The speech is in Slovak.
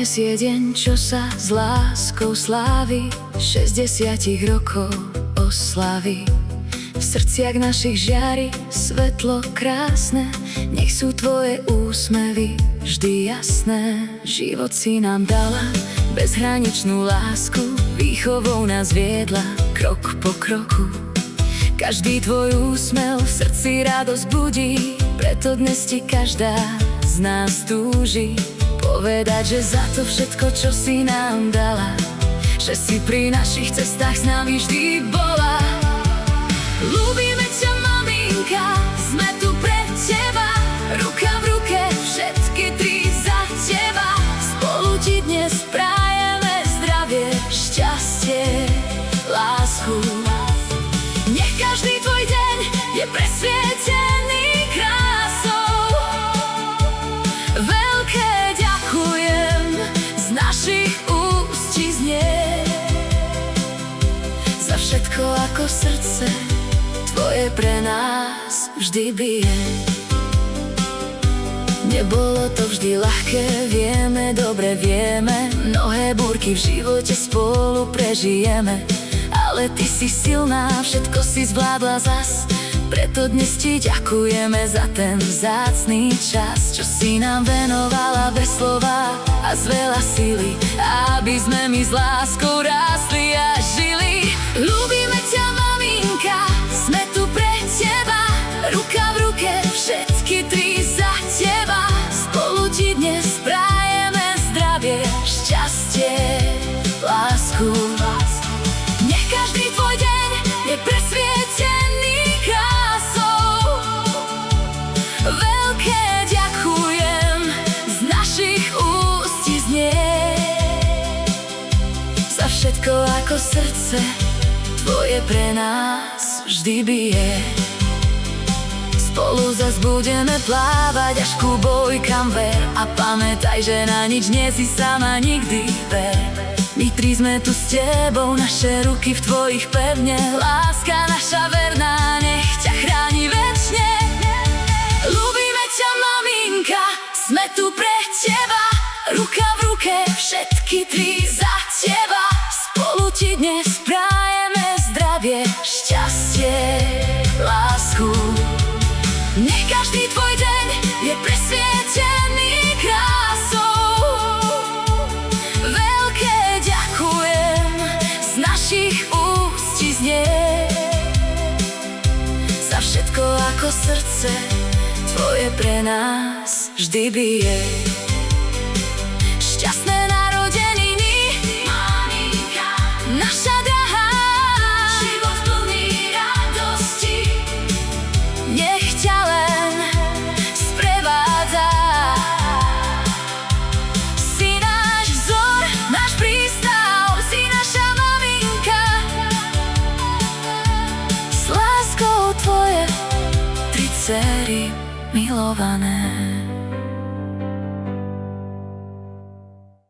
Dnes je deň, čo sa s láskou slávi, 60 rokov oslavy. V srdciach našich žiari svetlo krásne, nech sú tvoje úsmevy vždy jasné. Život si nám dala, bezhraničnú lásku, výchovou nás viedla krok po kroku. Každý tvoj úsmev v srdci radosť budí, preto dnes ti každá z nás túži povedať, že za to všetko, čo si nám dala, že si pri našich cestách s nami vždy bola. Ľúbime ťa, maminka, sme tu pre teba, ruka v ruke, všetky tri za teba. Spolu ti dnes prajeme zdravie, šťastie, lásku. Nech každý tvoj deň je presvietený krásou. Veľké ďakujem, z našich úst ti znie za všetko, ako srdce tvoje pre nás vždy bije. Nebolo to vždy ľahké, vieme, dobre vieme, mnohé búrky v živote spolu prežijeme. Ale ty si silná, všetko si zvládla zas, preto dnes ti ďakujeme za ten vzácny čas, čo si nám venovala bez slova a z veľa síly, aby sme my s láskou rástli a žili. Ľúbime ťa, maminka, sme tu pre teba, ruka v ruke, všetky tri za teba. Spolu ti dnes prajeme zdravie, šťastie, lásku. Nech každý tvoj deň je presvietený krásou. Veľké ďakujem, z našich úst ti znie za všetko, ako srdce tvoje pre nás vždy bije. Spolu zas budeme plávať až ku bojkam, ver, a pamätaj, že na nič nie si sama nikdy, ver. My tri sme tu s tebou, naše ruky v tvojich pevne, láska naša verná, nech ťa chráni večne. Ľúbime ťa, maminka, sme tu pre teba, ruka v ruke, všetky tri za teba. Spolu ti dnes prajeme zdravie, šťastie, lásku. Nech každý tvoj deň je presvietený krásou. Veľké ďakujem, z našich úst ti znie za všetko, ako srdce tvoje pre nás vždy bije. Šťastné narodeniny, maminka, naša drahá, život plný radosti, nech ťa len sprevádza. Si náš vzor, náš prístav, si naša maminka, s láskou tvoje tri dcery milované.